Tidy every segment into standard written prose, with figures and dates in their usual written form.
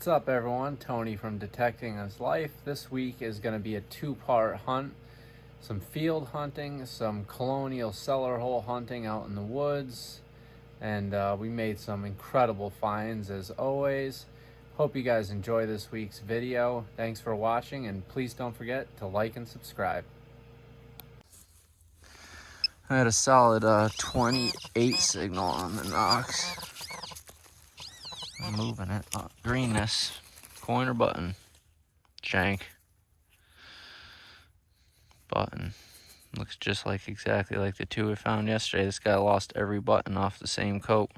What's up everyone, Tony from Detecting His Life. This week is going to be a two-part hunt. Some field hunting, some Colonial cellar hole hunting out in the woods, and we made some incredible finds as always. Hope you guys enjoy this week's video. Thanks for watching, and please don't forget to like and subscribe. I had a solid 28 signal on the Knox. I'm moving it. Greenness. Coin or button? Shank. Button. Looks just like exactly like the two we found yesterday. This guy lost every button off the same coat.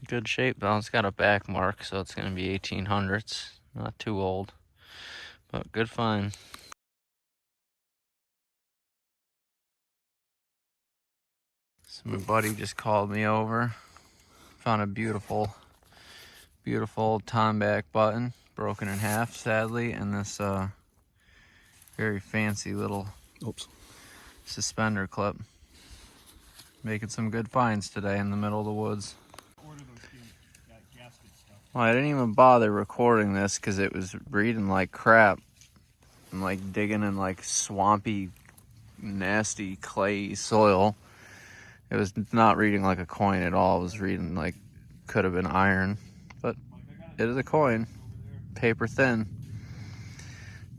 Good shape though. It's got a back mark, so it's going to be 1800s. Not too old, but good find. So my buddy just called me over. Found a beautiful old Tomback button, broken in half sadly, and this very fancy little suspender clip. Making some good finds today in the middle of the woods. Well, I didn't even bother recording this because it was reading like crap. I'm like digging in like swampy, nasty clay soil. It was not reading like a coin at all. It was reading like could have been iron, but it is a coin, paper thin.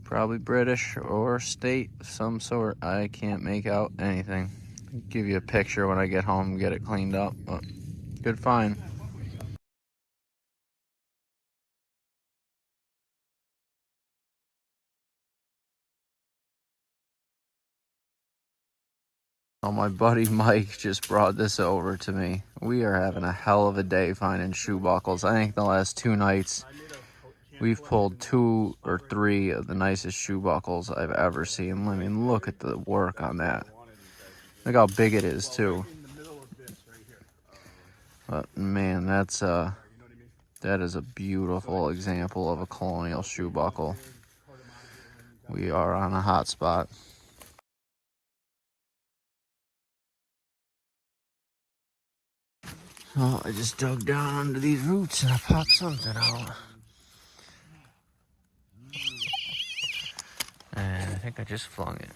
Probably British or state of some sort. I can't make out anything. I'll give you a picture when I get home and get it cleaned up, but good find. Oh, my buddy Mike just brought this over to me. We are having a hell of a day finding shoe buckles. I think the last 2 nights we've pulled 2 or 3 of the nicest shoe buckles I've ever seen. I mean, look at the work on that. Look how big it is too. But man, that is a beautiful example of a Colonial shoe buckle. We are on a hot spot. Oh, I just dug down under these roots and I popped something out. And I think I just flung it.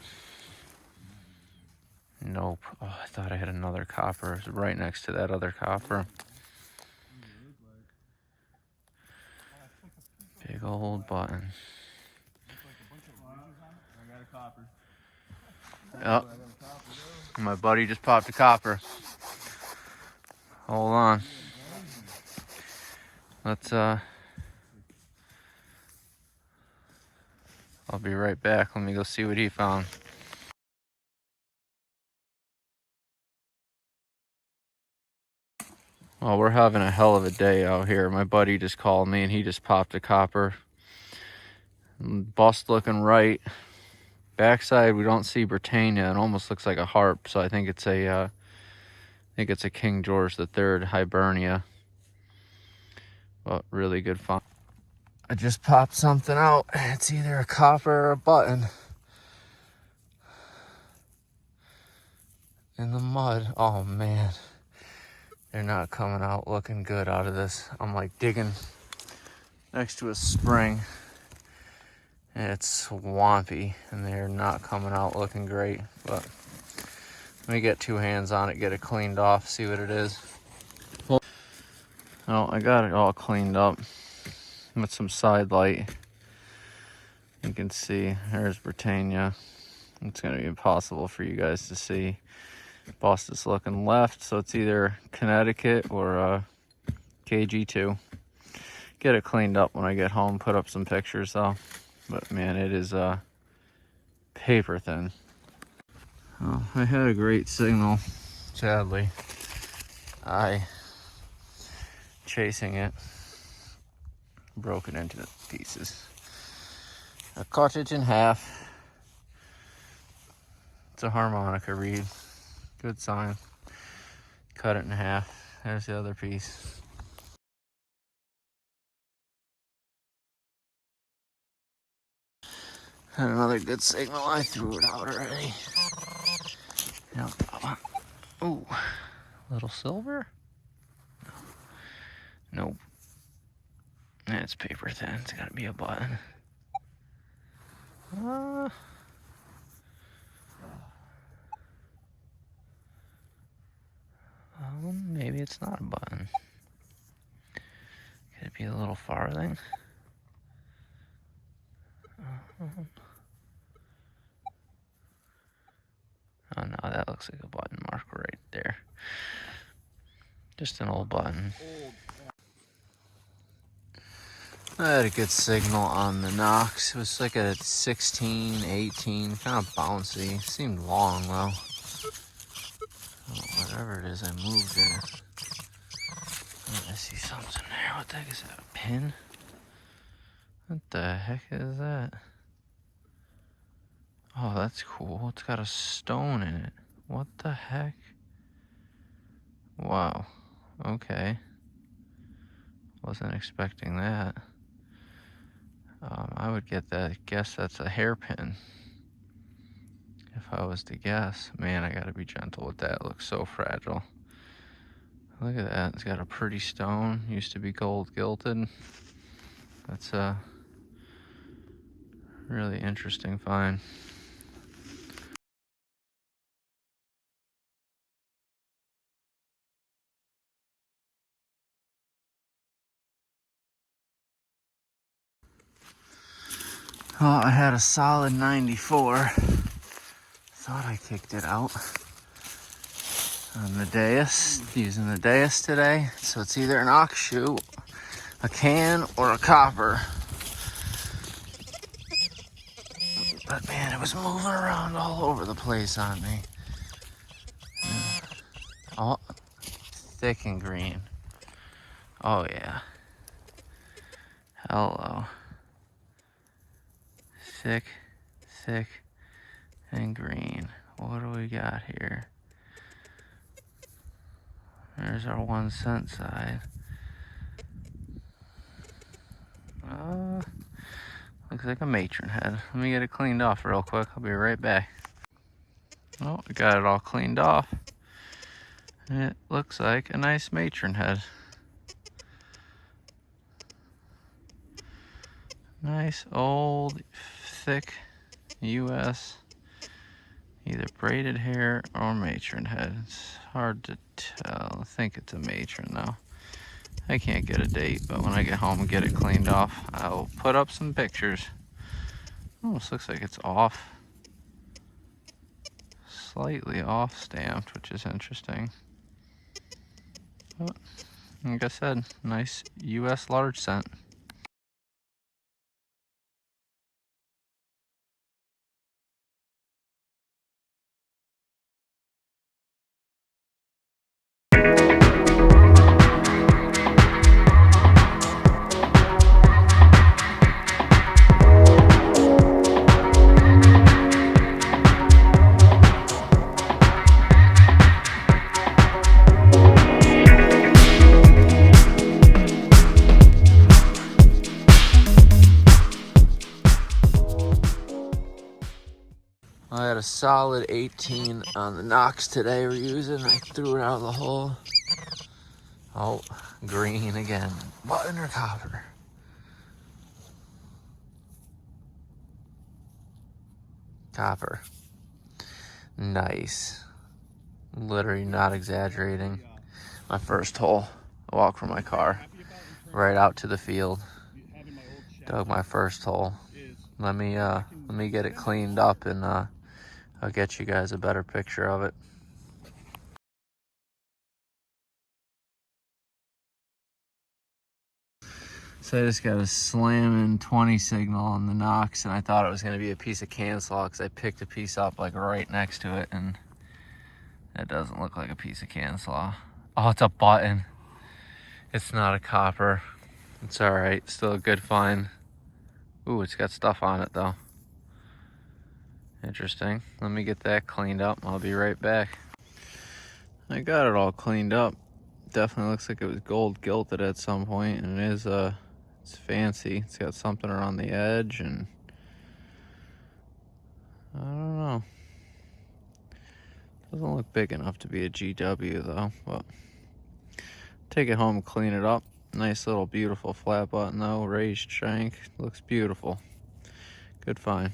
Nope. Oh, I thought I had another copper. It was right next to that other copper. Big old button. Yep. My buddy just popped a copper. Hold on. Let's I'll be right back. Let me go see what he found. Well, we're having a hell of a day out here. My buddy just called me and he just popped a copper. Bust looking right. Backside we don't see Britannia. It almost looks like a harp, so I think it's a King George III Hibernia. But really good find. I just popped something out. It's either a copper or a button. In the mud. Oh man. They're not coming out looking good out of this. I'm like digging next to a spring. And it's swampy and they're not coming out looking great. But let me get 2 hands on it, get it cleaned off, see what it is. Oh, I got it all cleaned up with some side light. You can see there's Britannia. It's going to be impossible for you guys to see. Bust is looking left, so it's either Connecticut or KG2. Get it cleaned up when I get home, put up some pictures though. But man, it is paper thin. Oh, I had a great signal. Sadly, chasing it, broke it into pieces. I cut it in half. It's a harmonica reed. Good sign. Cut it in half. There's the other piece. Had another good signal. I threw it out already. Yep. Ooh, little silver? Nope. it's paper thin. It's gotta be a button. Maybe it's not a button. Could it be a little farthing? Oh no, that looks like a button mark right there. Just an old button. I had a good signal on the Knox. It was like a 16, 18, kind of bouncy. Seemed long though. Oh, whatever it is, I moved it. Oh, I see something there. What the heck is that? A pin? What the heck is that? Oh, that's cool. It's got a stone in it. What the heck? Wow. Okay. Wasn't expecting that. I would guess that's a hairpin. If I was to guess. Man, I gotta be gentle with that. It looks so fragile. Look at that. It's got a pretty stone. Used to be gold gilded. That's a really interesting find. Oh, I had a solid 94. Thought I kicked it out on the dais, using the dais today. So it's either an ox shoe, a can, or a copper. But man, it was moving around all over the place on me. Oh, thick and green. Oh yeah. Hello. Thick, and green. What do we got here? There's our 1 cent side. Looks like a matron head. Let me get it cleaned off real quick. I'll be right back. Oh, we got it all cleaned off. It looks like a nice matron head. Nice old, thick US, either braided hair or matron head. It's hard to tell. I think it's a matron though. I can't get a date, but when I get home and get it cleaned off, I'll put up some pictures. Almost looks like it's off. Slightly off stamped, which is interesting. But, like I said, nice US large cent. I had a solid 18 on the Knox today we're using. I threw it out of the hole. Oh, green again. Button or copper? Copper. Nice. Literally not exaggerating. My first hole. I walked from my car right out to the field. Dug my first hole. Let me get it cleaned up and I'll get you guys a better picture of it. So I just got a slamming 20 signal on the Knox, and I thought it was going to be a piece of cancel because I picked a piece up like right next to it, and it doesn't look like a piece of cancel. Oh, it's a button. It's not a copper. It's all right. Still a good find. Ooh, it's got stuff on it though. Interesting. Let me get that cleaned up. I'll be right back. I got it all cleaned up. Definitely looks like it was gold gilded at some point, and it is it's fancy. It's got something around the edge, and I don't know. Doesn't look big enough to be a GW though, but take it home and clean it up, Nice little beautiful flat button though, raised shank. Looks beautiful. Good find.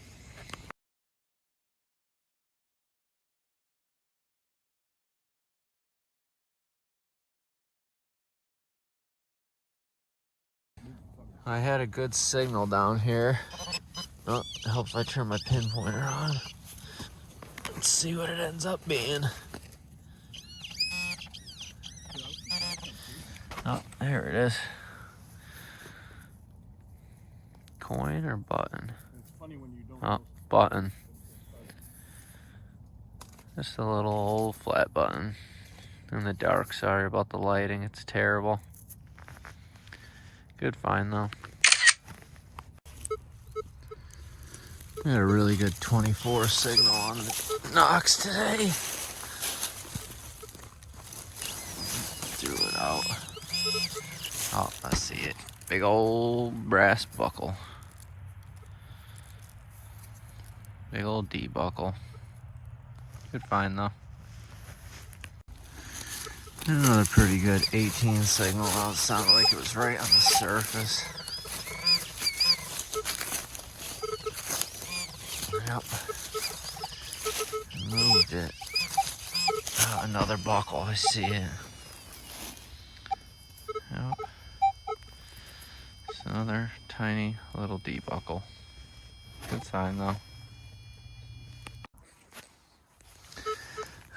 I had a good signal down here. Oh, it helps if I turn my pinpointer on. Let's see what it ends up being. Oh, there it is. Coin or button? Oh, button. Just a little old flat button. In the dark, sorry about the lighting, it's terrible. Good find though. Got a really good 24 signal on the Knox today. Threw it out. Oh, I see it. Big old brass buckle. Big old D buckle. Good find though. Another pretty good 18 signal. Well, it sounded like it was right on the surface. Yep. Moved it. Oh, another buckle. I see it. Yep. It's another tiny little D buckle. Good sign though.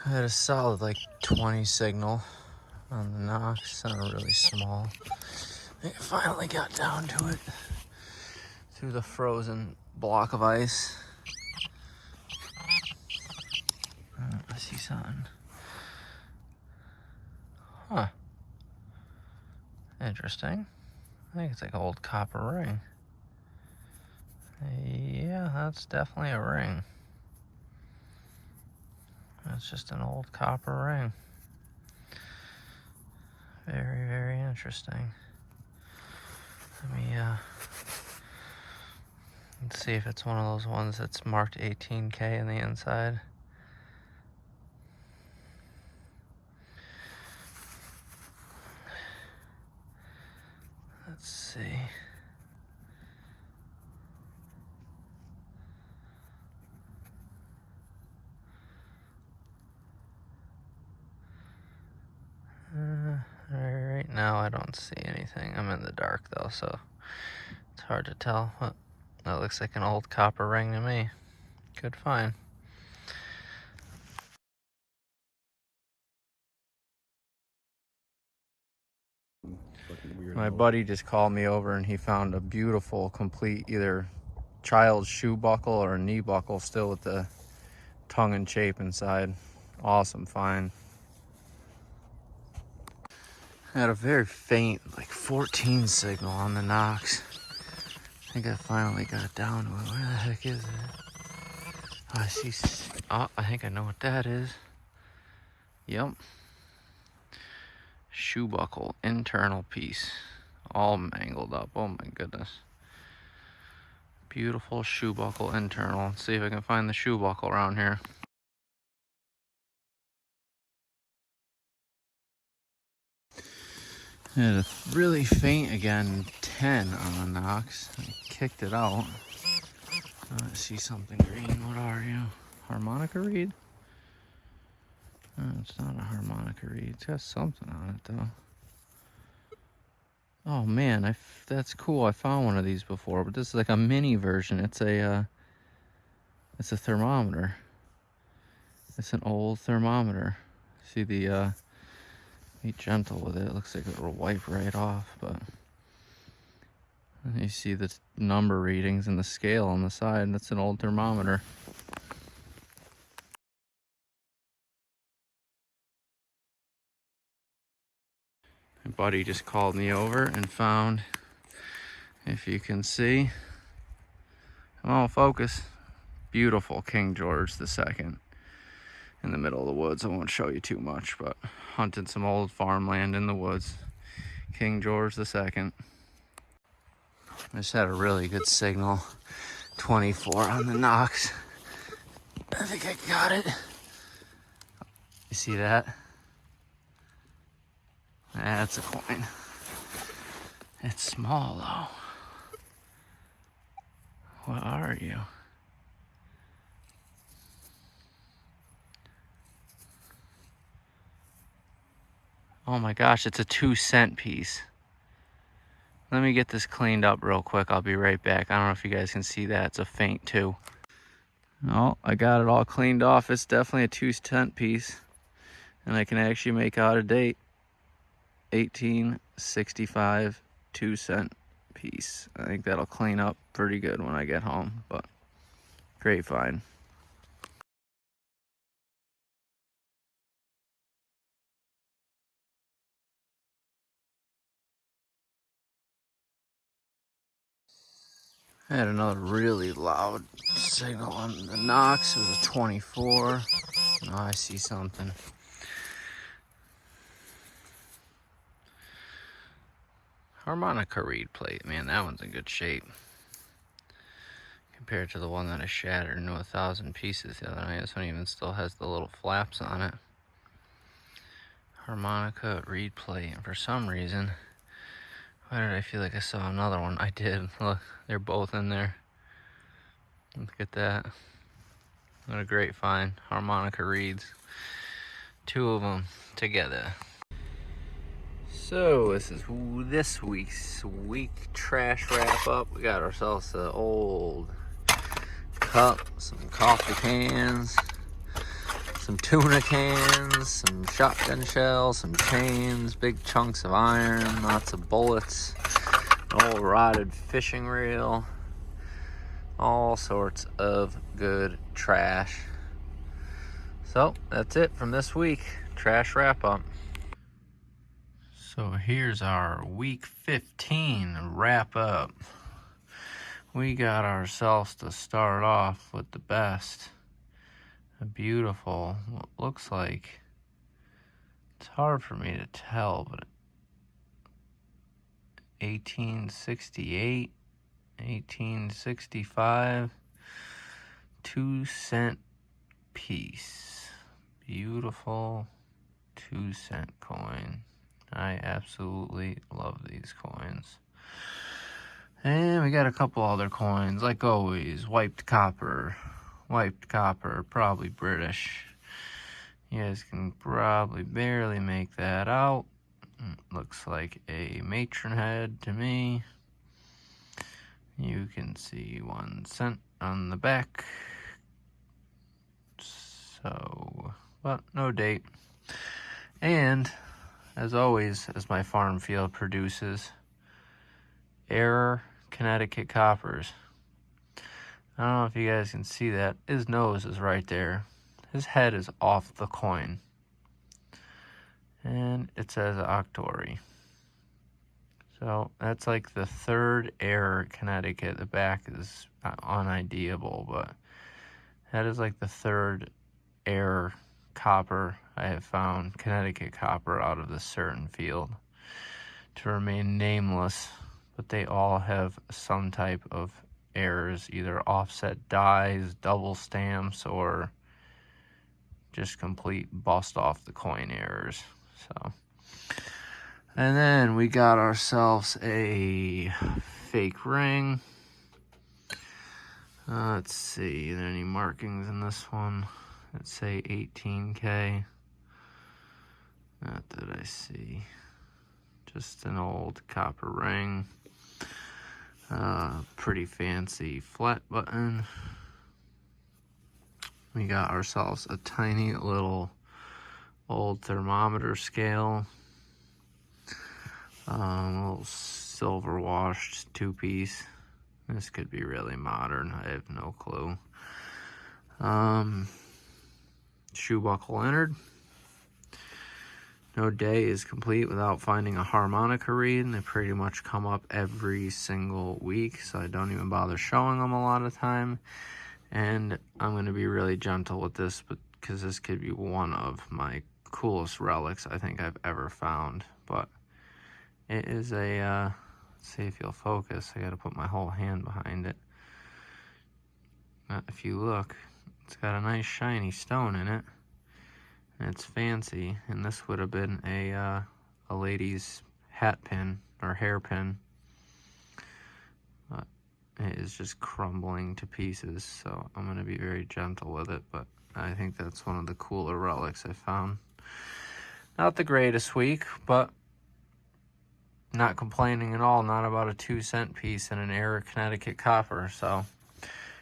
I had a solid like 20 signal on the Knox. Sounded really small. I finally got down to it through the frozen block of ice. I see something. Huh. Interesting. I think it's like an old copper ring. Yeah, that's definitely a ring. That's just an old copper ring. Very, very interesting. Let me, let's see if it's one of those ones that's marked 18K in the inside. Let's see. Right now I don't see anything. I'm in the dark though, so it's hard to tell. But that looks like an old copper ring to me. Good find. My buddy just called me over and he found a beautiful, complete, either child's shoe buckle or a knee buckle, still with the tongue and shape inside. Awesome find. I had a very faint, like 14 signal on the Knox. I think I finally got down to it. Where the heck is it? Oh, I see. Oh, I think I know what that is. Yep. Shoe buckle, internal piece. All mangled up. Oh my goodness. Beautiful shoe buckle internal. Let's see if I can find the shoe buckle around here. I had a really faint again 10 on the Knox. I kicked it out. I see something green. What are you? Harmonica reed? It's not a harmonica reed. It's got something on it though. Oh man, that's cool. I found one of these before, but this is like a mini version. It's a thermometer. It's an old thermometer. See the be gentle with it. It looks like it'll wipe right off, but you see the number readings and the scale on the side. That's an old thermometer. My buddy just called me over and found, if you can see, come on, focus, beautiful King George II in the middle of the woods. I won't show you too much, but hunting some old farmland in the woods. King George II. I just had a really good signal, 24 on the Knox. I think I got it. You see that? That's a coin. It's small though. What are you? Oh my gosh, it's a 2-cent piece. Let me get this cleaned up real quick. I'll be right back. I don't know if you guys can see that. It's a faint too. Oh, I got it all cleaned off. It's definitely a 2-cent piece. And I can actually make out a date. 1865 2-cent piece. I think that'll clean up pretty good when I get home, but great find. I had another really loud signal on the Knox. It was a 24. Oh, I see something. Harmonica reed plate. Man, that one's in good shape. Compared to the one that I shattered into 1,000 pieces the other night. This one even still has the little flaps on it. Harmonica reed plate. And for some reason, why did I feel like I saw another one? I did. Look, they're both in there. Look at that. What a great find. Harmonica reeds. 2 of them together. So this is this week's trash wrap up. We got ourselves an old cup, some coffee cans, some tuna cans, some shotgun shells, some chains, big chunks of iron, lots of bullets, an old rotted fishing reel, all sorts of good trash. So that's it from this week. Trash wrap up. So here's our week 15 wrap up. We got ourselves to start off with the best. A beautiful, what looks like, it's hard for me to tell, but 1868, 1865, 2-cent piece. Beautiful 2-cent coin. I absolutely love these coins. And we got a couple other coins, like always. Wiped copper, probably British. You guys can probably barely make that out. Looks like a Matron head to me. You can see 1 cent on the back. So, but no date. And, as always, as my farm field produces, Error Connecticut coppers. I don't know if you guys can see that. His nose is right there. His head is off the coin. And it says Octory. So that's like the 3rd Error Connecticut. The back is unideable, but that is like the 3rd Error copper I have found, Connecticut copper, out of this certain field. To remain nameless, but they all have some type of errors, either offset dies, double stamps, or just complete bust off the coin errors. So, and then we got ourselves a fake ring. Let's see, are there any markings in this one? Let's say 18K. Not that I see. Just an old copper ring. Pretty fancy flat button. We got ourselves a tiny little old thermometer scale. A little silver washed 2-piece. This could be really modern. I have no clue. Shoe buckle entered. No day is complete without finding a harmonica reed, and they pretty much come up every single week, so I don't even bother showing them a lot of time. And I'm going to be really gentle with this, because this could be one of my coolest relics I think I've ever found. But it is a, let's see if you'll focus. I got to put my whole hand behind it. If you look, it's got a nice shiny stone in it. And it's fancy, and this would have been a lady's hat pin or hairpin it is just crumbling to pieces, so I'm going to be very gentle with it, but I think that's one of the cooler relics I found. Not the greatest week, but not complaining at all. Not about a 2-cent piece in an Era Connecticut copper, so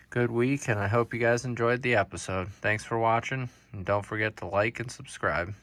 good week, and I hope you guys enjoyed the episode. Thanks for watching, and don't forget to like and subscribe.